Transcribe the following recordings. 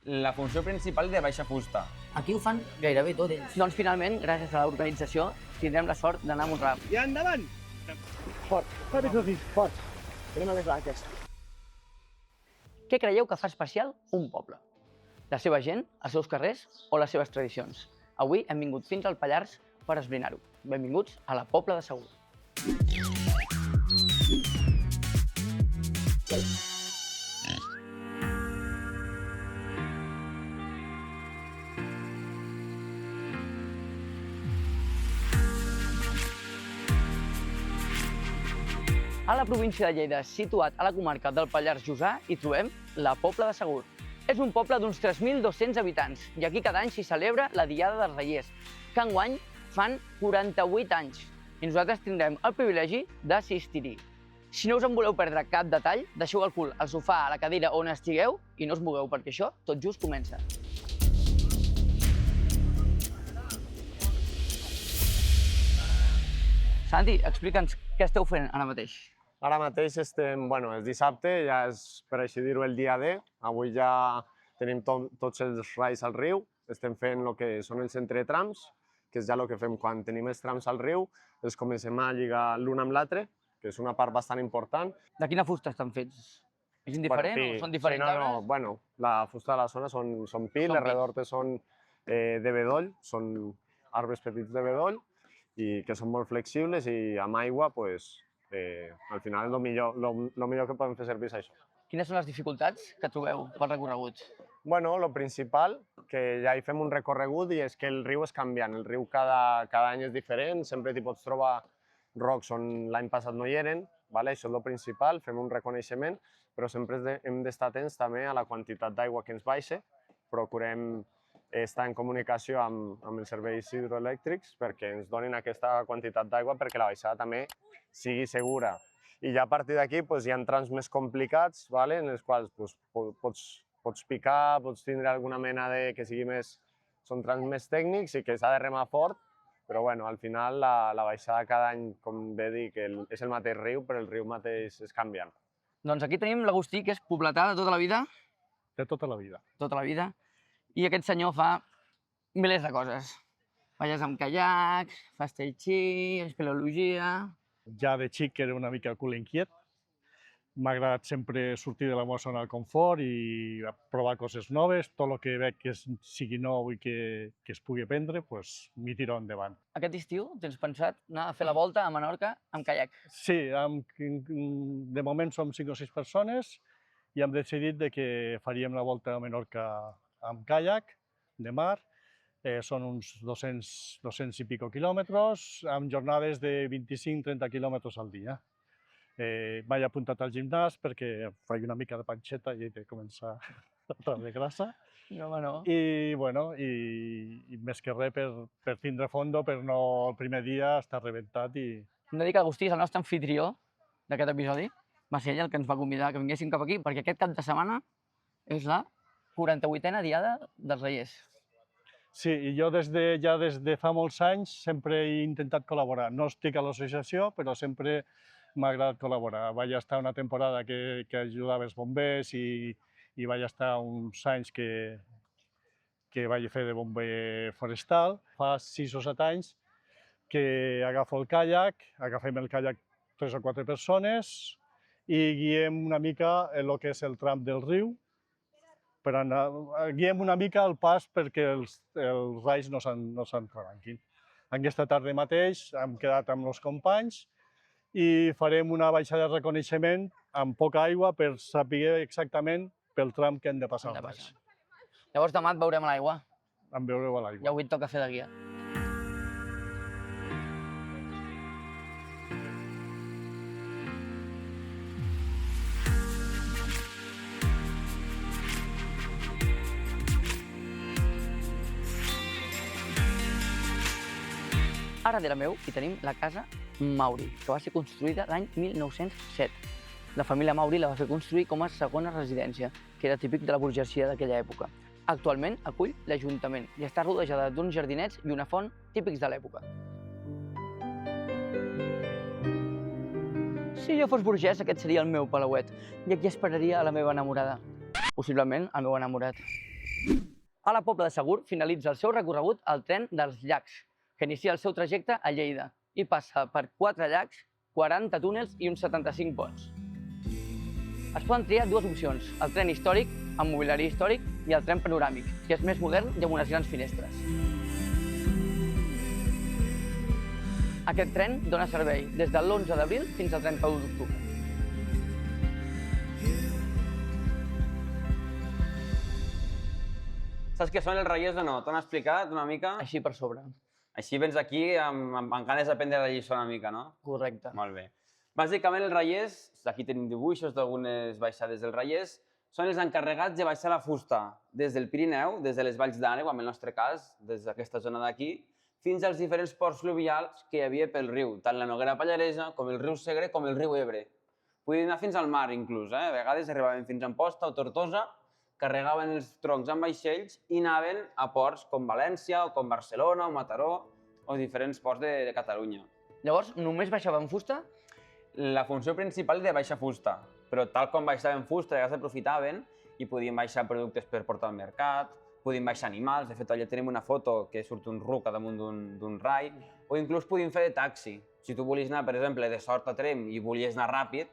la funció principal de Baixa Fusta? Aquí ho fan gairebé tot ells. Doncs finalment, gràcies a l'organització, tindrem la sort d'anar a Mont-ral. I endavant! Fort. Fort. Anem a les blanques. Què creieu que fa especial un poble? La seva gent, els seus carrers o les seves tradicions? Avui hem vingut fins al Pallars per esbrinar-ho. Benvinguts a la Pobla de Segur. A la província de Lleida, situat a la comarca del Pallars Jussà, hi trobem la Pobla de Segur. És un poble d'uns 3.200 habitants i aquí cada any s'hi celebra la Diada dels Reiers, que enguany fan 48 anys i nosaltres tindrem el privilegi d'assistir-hi. Si no us en voleu perdre cap detall, deixeu el cul al sofà, a la cadira on estigueu i no us mogueu perquè això tot just comença. Santi, explica'ns què esteu fent ara mateix. Ara mateix estem, és dissabte, ja és, per així dir-ho, el dia D. Avui ja tenim tots els rais al riu. Estem fent el que són els entretrams, que és ja el que fem quan tenim els trams al riu. Els comencem a lligar l'un amb l'altre, que és una part bastant important. De quina fusta estan fets? És indiferent o són diferents arbres? No. La fusta de la zona són pi, les redortes són de bedoll, són arbres petits de bedoll i que són molt flexibles i amb aigua, al final el millor que podem fer servir és això. Quines són les dificultats que trobeu pel recorregut? El principal, que ja hi fem un recorregut i és que el riu és canviant. El riu cada any és diferent, sempre t'hi pots trobar rocs on l'any passat no hi eren, això és el principal, fem un reconeixement, però sempre hem d'estar atents també a la quantitat d'aigua que ens baixa. Procurem estar en comunicació amb els serveis hidroelèctrics perquè ens donin aquesta quantitat d'aigua perquè la baixada també sigui segura. I ja a partir d'aquí hi ha trams més complicats en els quals pots picar, pots tindre alguna mena de que sigui més... Són trams més tècnics i que s'ha de remar fort, però al final la baixada cada any, com bé dic, és el mateix riu, però el riu mateix és canviant. Doncs aquí tenim l'Agustí, que és pobletà de tota la vida. De tota la vida. Tota la vida. I aquest senyor fa milers de coses. Balles amb caiac, fas tai chi, espeleologia... Ja de xic era una mica cul inquiet. M'ha agradat sempre sortir de la meva zona de confort i provar coses noves. Tot el que veig que sigui nou i que es pugui aprendre, m'hi tiro endavant. Aquest estiu tens pensat anar a fer la volta a Menorca amb caiac? Sí, de moment som 5 o 6 persones i hem decidit que faríem la volta a Menorca amb caiac de mar. Són uns 200 i pico quilòmetres, amb jornades de 25-30 quilòmetres al dia. M'he apuntat al gimnàs perquè faig una mica de panxeta i he de començar a treure grassa. No, home, no. I més que res per tindre fondo, per no el primer dia estar rebentat. Hem de dir que Agustí és el nostre anfitrió d'aquest episodi. Va ser ell el que ens va convidar que vinguéssim cap aquí, perquè aquest cap de setmana és la 48a Diada dels Reiers. Sí, i jo des de fa molts anys sempre he intentat col·laborar. No estic a l'associació, però sempre m'ha agradat col·laborar. Vaig estar una temporada que ajudava els bombers i vaig estar uns anys que vaig fer de bomber forestal. Fa 6 o 7 anys que agafo el caiac, agafem el caiac 3 o 4 persones i guiem una mica el que és el tram del riu, guiem una mica el pas perquè els rais no s'entrebanquin. Aquesta tarda mateix hem quedat amb els companys i farem una baixada de reconeixement amb poca aigua per saber exactament pel tram que hem de passar. Llavors demà et veurem a l'aigua. Em veureu a l'aigua. I avui et toca fer de guia. Ara darrere meu hi tenim la casa Mauri, que va ser construïda l'any 1907. La família Mauri la va fer construir com a segona residència, que era típic de la burgesia d'aquella època. Actualment acull l'Ajuntament i està rodejada d'uns jardinets i una font típics de l'època. Si jo fos burgès, aquest seria el meu palauet i aquí esperaria a la meva enamorada. Possiblement el meu enamorat. A la Pobla de Segur finalitza el seu recorregut al tren dels llacs, que inicia el seu trajecte a Lleida i passa per 4 llacs, 40 túnels i uns 75 ponts. Es poden triar dues opcions, el tren històric, amb mobiliari històric, i el tren panoràmic, que és més modern i amb unes grans finestres. Aquest tren dona servei des de l'11 d'abril fins al 31 d'octubre. Saps què són els Reyes o no? T'ho han explicat una mica? Així per sobre. Així vens aquí amb ganes d'aprendre la lliçó una mica, no? Correcte. Molt bé. Bàsicament els Reyes, aquí tenim dibuixos d'algunes baixades dels Reyes, són els encarregats de baixar la fusta des del Pirineu, des de les Valls d'Àneu, en el nostre cas, des d'aquesta zona d'aquí, fins als diferents ports fluvials que hi havia pel riu, tant la Noguera Pallaresa com el riu Segre com el riu Ebre. Podien anar fins al mar, inclús. A vegades arribaven fins a Amposta o Tortosa, carregaven els troncs amb vaixells i anaven a ports com València, o com Barcelona, o Mataró, o diferents ports de Catalunya. Llavors, només baixaven fusta? La funció principal era de baixar fusta, però tal com baixaven fusta, ja s'aprofitaven i podien baixar productes per portar al mercat, podien baixar animals, de fet allà tenim una foto que surt un ruc a damunt d'un rai, o inclús podien fer de taxi. Si tu volies anar, per exemple, de Sort a Tremp i volies anar ràpid,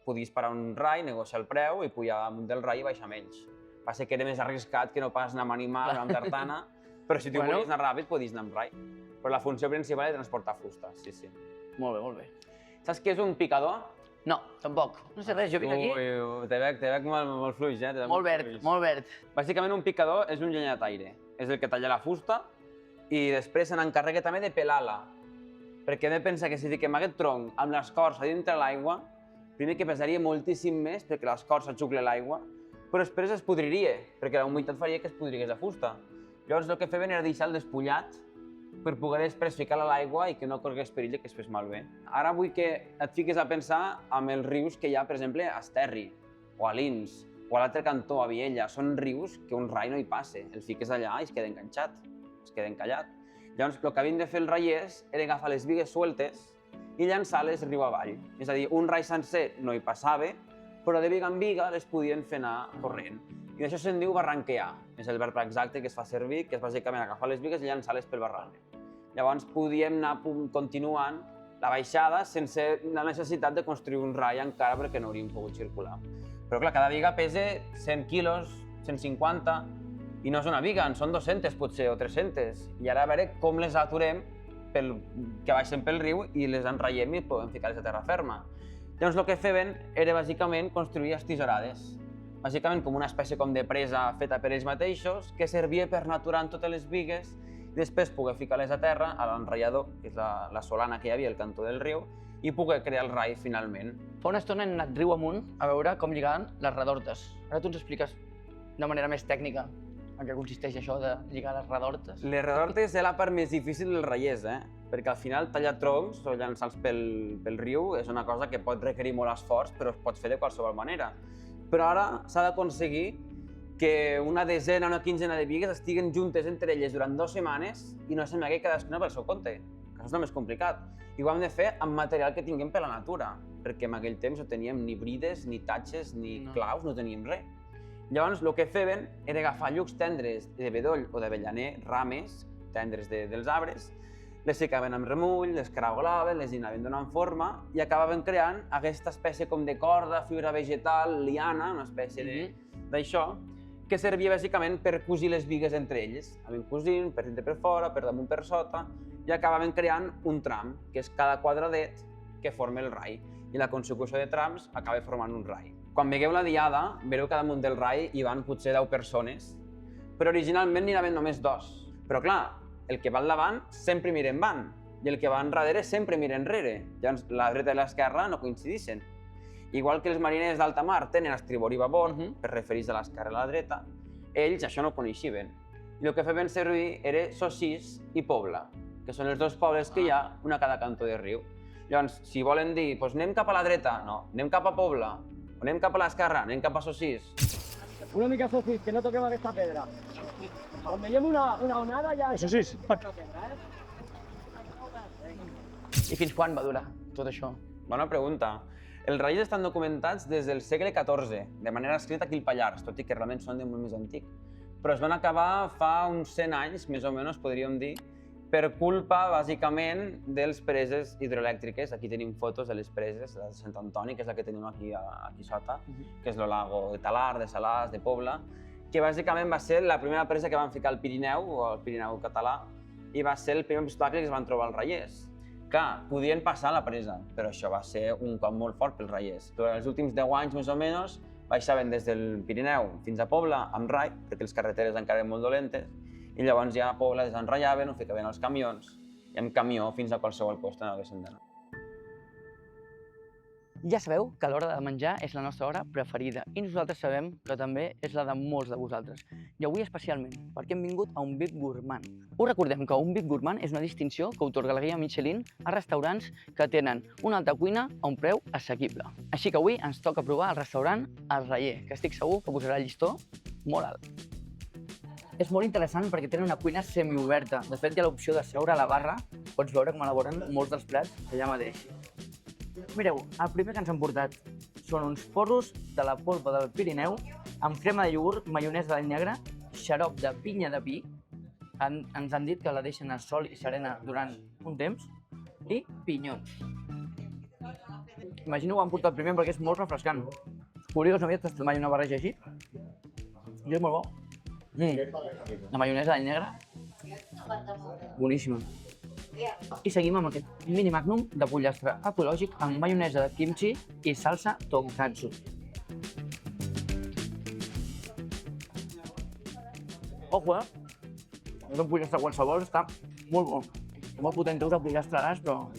podies parar un rai, negociar el preu i pujar damunt del rai i baixar amb ells. Passa que era més arriscat que no pas anar amb animal o amb tartana, però si tu volies anar ràpid, podies anar amb rai. Però la funció principal era transportar fusta, sí, sí. Molt bé, molt bé. Saps què és un picador? No, tampoc. No sé res, jo vinc aquí... Te veig molt fluix, eh? Molt verd, molt verd. Bàsicament un picador és un llenyataire. És el que talla la fusta i després se n'encarrega també de pelar-la. Perquè hem de pensar que si fiquem aquest tronc amb l'escorça dintre l'aigua, primer que pesaria moltíssim més perquè l'escorça xucla l'aigua, però després es podriria, perquè la humitat faria que es podrigués la fusta. Llavors el que feien era deixar el despullat per poder després ficar-la a l'aigua i que no corregués perill que es fes malbé. Ara vull que et fiquis a pensar amb els rius que hi ha, per exemple, a Esterri, o a Lins, o a l'altre cantó, a Viella. Són rius que un rai no hi passa. El fiques allà i es queda enganxat, es queda encallat. Llavors, el que havien de fer els raiers era agafar les bigues sueltes i llançar-les riu avall. És a dir, un rai sencer no hi passava, però de viga en viga les podien fer anar corrent. I d'això se'n diu barranquear. És el verb exacte que es fa servir, que és bàsicament agafar les bigues i llançar-les pel barranc. Llavors podíem anar continuant la baixada sense la necessitat de construir un rai encara perquè no hauríem pogut circular. Però clar, cada viga pesa 100 quilos, 150, i no és una viga, en són 200 potser, o 300. I ara a veure com les aturem que baixen pel riu i les enraiem i podem ficar-les a terra ferma. Llavors el que feien era bàsicament construir estisorades. Bàsicament com una espècie com de presa feta per ells mateixos que servia per anar aturant totes les bigues i després poder ficar-les a terra, a l'enraiador, que és la solana que hi havia al cantó del riu, i poder crear el rai finalment. Fa una estona hem anat riu amunt a veure com lligaven les redortes. Ara tu ens expliques de manera més tècnica en què consisteix això de lligar les redortes. Les redortes és la part més difícil dels raiers, perquè al final tallar troncs o llançar-los pel riu és una cosa que pot requerir molt esforç, però es pot fer de qualsevol manera. Però ara s'ha d'aconseguir que una desena o una quinzena de bigues estiguen juntes entre elles durant 2 setmanes i no se'n vegi cadascuna pel seu compte, que això és el més complicat. I ho hem de fer amb material que tinguem per la natura, perquè en aquell temps no teníem ni brides, ni tatxes, ni claus, no teníem res. Llavors, el que feien era agafar llucs tendres de bedoll o d'avellaner, rames tendres dels arbres, les ficaven amb remull, les caragolaven, les anaven donant forma i acabaven creant aquesta espècie com de corda, fibra vegetal, liana, una espècie d'això, que servia bàsicament per cosir les bigues entre elles. Anaven cosint per dintre per fora, per damunt per sota, i acabaven creant un tram, que és cada quadradet que forma el rai. I la consecució de trams acaba formant un rai. Quan veieu la diada, veureu que damunt del rai hi van potser 10 persones, però originalment n'hi anaven només 2. Però clar, el que va al davant sempre mira endavant i el que va enrere sempre mira enrere. Llavors, la dreta i l'esquerra no coincideixen. Igual que els mariners d'alta mar tenen estribor i babord, per referir-se a l'esquerra i a la dreta, ells això no ho coneixien. I el que feien servir era Sossís i Pobla, que són els 2 pobles que hi ha, una a cada cantó del riu. Llavors, si volen dir, doncs anem cap a la dreta, no, anem cap a Pobla, o anem cap a l'esquerra, anem cap a Sossís. Una mica Sossís, que no toquem aquesta pedra. Quan veiem una onada ja... Sossís, I fins quan va durar tot això? Bona pregunta. Els raiers estan documentats des del segle XIV, de manera escrita aquí al Pallars, tot i que realment són de molt més antic. però es van acabar fa uns 100 anys, més o menys, podríem dir, per culpa, bàsicament, dels preses hidroelèctriques. Aquí tenim fotos de les preses de Sant Antoni, que és la que tenim aquí sota, que és el lago de Talar, de Salàs, de Pobla, que bàsicament va ser la primera presa que van ficar al Pirineu, o al Pirineu català, i va ser el primer obstacle que es van trobar els raiers. Clar, podien passar la presa, però això va ser un cop molt fort pels raiers. Durant els últims 10 anys, més o menys, baixaven des del Pirineu fins a Pobla amb rai, perquè les carreteres encara eren molt dolentes, i llavors ja a Pobla desenrallaven, ho ficaven als camions, i amb camió fins a qualsevol lloc on haguessin d'anar. Ja sabeu que l'hora de menjar és la nostra hora preferida i nosaltres sabem que també és la de molts de vosaltres. I avui especialment, perquè hem vingut a un VIP Gourmand. Us recordem que un VIP Gourmand és una distinció que atorga la guia Michelin a restaurants que tenen una alta cuina a un preu assequible. Així que avui ens toca provar el restaurant El Rayer, que estic segur que posarà el llistó molt alt. És molt interessant perquè tenen una cuina semioberta. De fet, hi ha l'opció de seure a la barra. Pots veure com elaboren molts dels plats allà mateix. Mireu, el primer que ens han portat són uns porros de la polpa del Pirineu amb crema de iogurt, maionesa d'all negre, xarop de pinya de pi, ens han dit que la deixen a sol i serena durant un temps, i pinyons. Imagino que ho han portat primer perquè és molt refrescant. Curiós, no havia tastat mai una barreja així. I és molt bo. La maionesa d'all negre, boníssima. I seguim amb aquest mini magnum de pollastre ecològic amb maionesa de kimchi i salsa tonkatsu. Ojo, no és un pollastre qualsevol, està molt bo. Molt potentosa pollastre d'as, però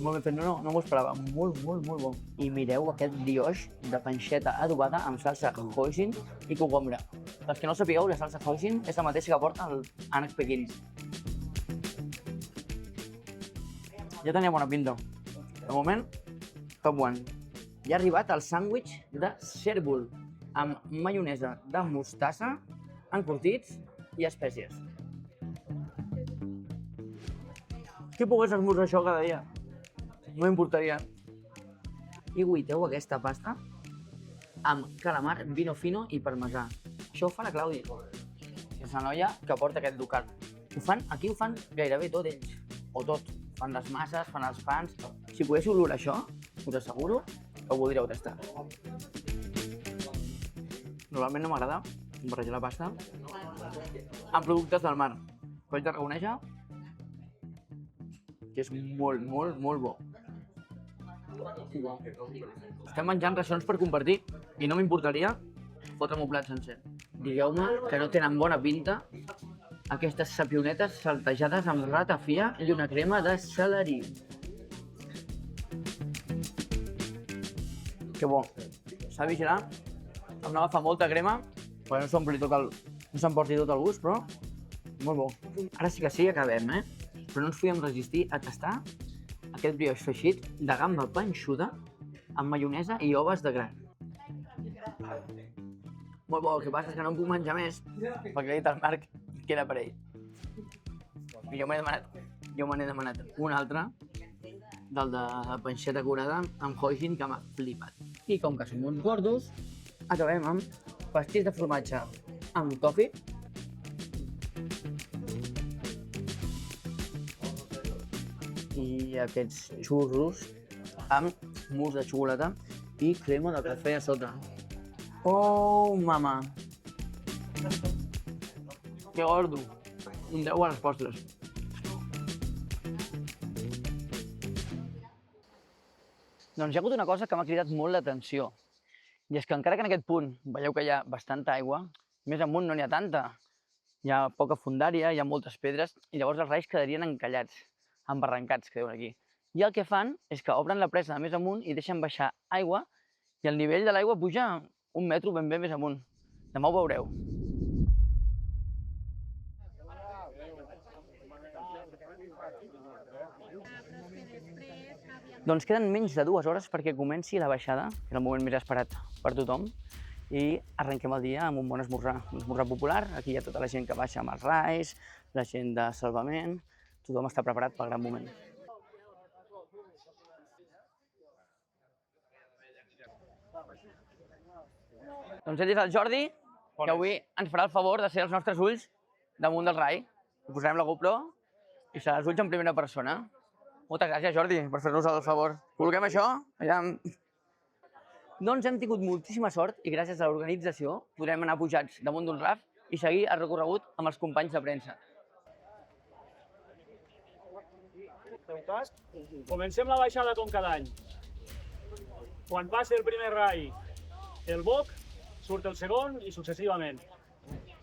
molt ben fet, no m'ho esperava, molt bo. I mireu aquest brioix de panxeta adobada amb salsa hoisin i cogombre. Els que no sapigueu, la salsa hoisin és la mateixa que porta el ànec pequín. Ja tenia bona pinta. De moment, top one. Ja ha arribat el sàndwich de cèrvol amb maionesa de mostassa, encurtits i espècies. Qui pogués esmorzar això cada dia? No m'importaria. I guaiteu aquesta pasta amb calamar, vino fino i parmesà. Això ho fa la Clàudia, és la noia que porta aquest ducat. Aquí ho fan gairebé tot ells, o tot. Fan les masses, fan els pans. Si poguéssiu olorar això, us asseguro que ho voldríeu tastar. Normalment no m'agrada barrejar la pasta amb productes del mar, però haig de reconèixer que és molt bo. Estem menjant racions per compartir i no m'importaria fotre'm un plat sencer. Digueu-me que no tenen bona pinta aquestes sapionetes saltejades amb ratafia i una crema de celerí. Que bo. S'ha de vigilar amb no agafar molta crema perquè no s'emporti tot el gust, però molt bo. Ara sí que sí, acabem, Però no ens podíem resistir a tastar aquest brioix feixit de gamba panxuda amb maionesa i oves de gra. Molt bo, el que passa és que no en puc menjar més perquè l'he dit al Marc que era per ell. I jo me n'he demanat un altre, del de panxeta curada amb hoisin, que m'ha flipat. I com que som uns gordos, acabem amb pastís de formatge amb tofi, i aquests xurros amb mousse de xocolata i crema de cafè a sota. Oh, mama! Que gordo! Un 10 a les postres. Doncs hi ha hagut una cosa que m'ha cridat molt l'atenció. I és que encara que en aquest punt veieu que hi ha bastanta aigua, més amunt no n'hi ha tanta. Hi ha poca fondària, hi ha moltes pedres, i llavors els rais quedarien encallats, embarrancats, que diuen aquí. I el que fan és que obren la presa de més amunt i deixen baixar aigua, i el nivell de l'aigua puja 1 metro ben bé més amunt. Demà ho veureu. Doncs queden menys de 2 hores perquè comenci la baixada, que és el moment més esperat per tothom, i arrenquem el dia amb un bon esmorzar, un esmorzar popular. Aquí hi ha tota la gent que baixa amb els rais, la gent de salvament, tothom està preparat pel gran moment. Doncs ell és el Jordi, que avui ens farà el favor de ser els nostres ulls damunt del rai. Posarem la GoPro i serà els ulls en primera persona. Moltes gràcies, Jordi, per fer-nos el favor. Col·loquem això. Doncs hem tingut moltíssima sort i gràcies a l'organització podrem anar pujats damunt d'un raf i seguir el recorregut amb els companys de premsa. Comencem la baixada com cada any. Quan passi el primer rai, el boc, surt el segon i successivament.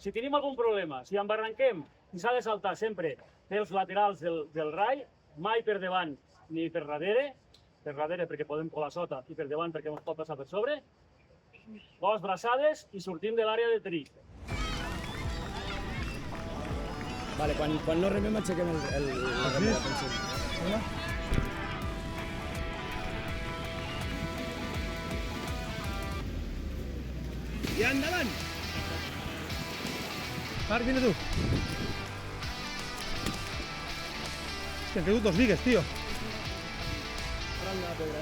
Si tenim algun problema, si embarranquem i s'ha de saltar sempre pels laterals del rai, mai per davant ni per darrere perquè podem colar sota i per davant perquè ens pot passar per sobre, dues braçades i sortim de l'àrea de tri. Vale, quan no remem aixequem el I endavant! Marc, vine tu. Hòstia, han caigut dos bigues, tio. Ara hem de la pedra,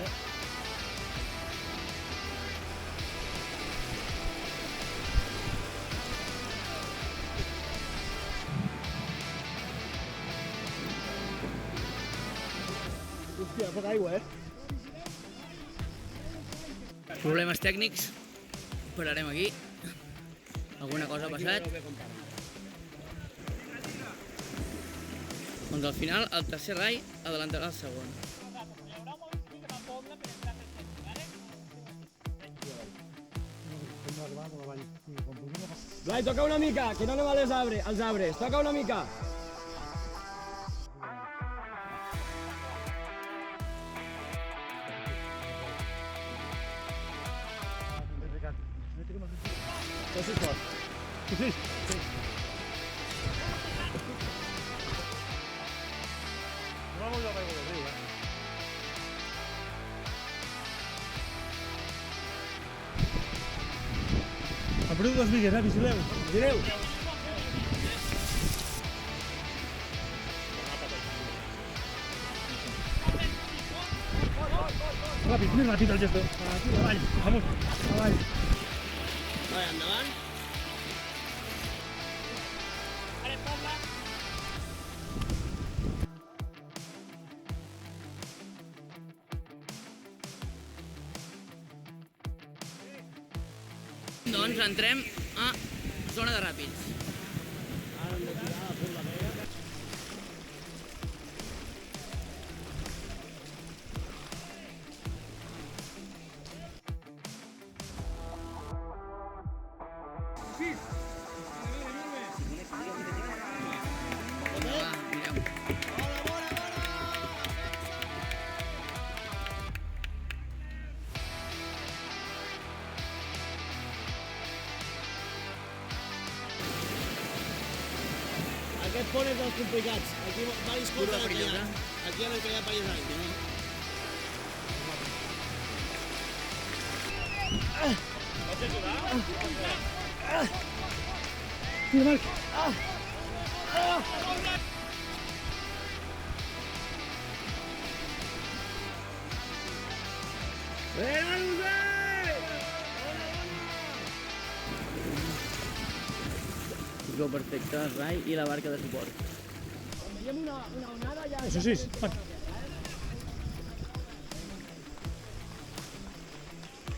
Hòstia, poca aigua, Problemes tècnics. Pararem aquí. Alguna cosa ha passat. Doncs al final, el tercer rai adelantarà el segon. Blai, toca una mica, que no anem als arbres. Toca una mica. Això és fort. Sí. No va molt de l'aigua del riu, Ha perdut dos bigues, vigileu. Gireu. Ràpid, més ràpid el gesto. Avall, vamos, avall. Vale, endavant. Doncs entrem a zona de ràpids. Aquest pont és dels complicats. Aquí va discutir l'encallat. Aquí han encallat diversos anys. Tira, Marc. Posició perfecta, rai i la barca de suport. Quan veiem una onada ja... Eso sí, Marc.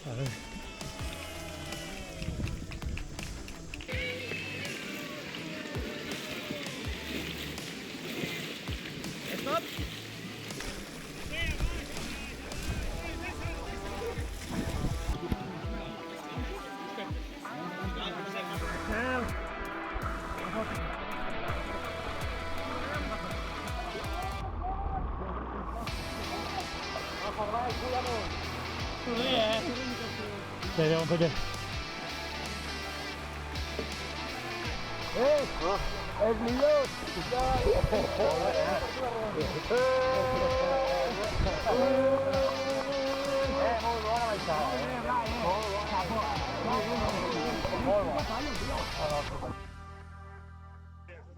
A ver. Vediamo un po' che...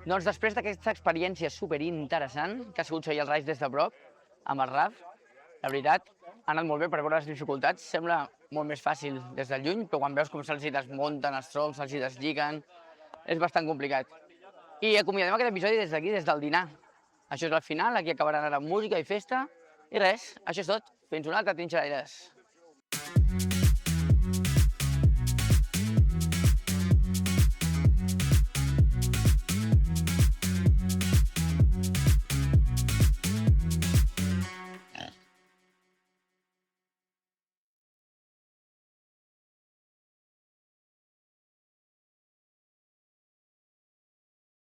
Doncs després d'aquesta experiència superinteressant, que ha sigut seguir els rais des de prop, amb el RAF, La veritat, ha anat molt bé per veure les dificultats. Sembla molt més fàcil des del lluny, però quan veus com se'ls hi desmunten els troncs, se'ls hi deslliguen, és bastant complicat. I acomiadem aquest episodi des d'aquí, des del dinar. Això és el final, aquí acabaran ara música i festa. I res, això és tot. Fins un altre Trinxeraires.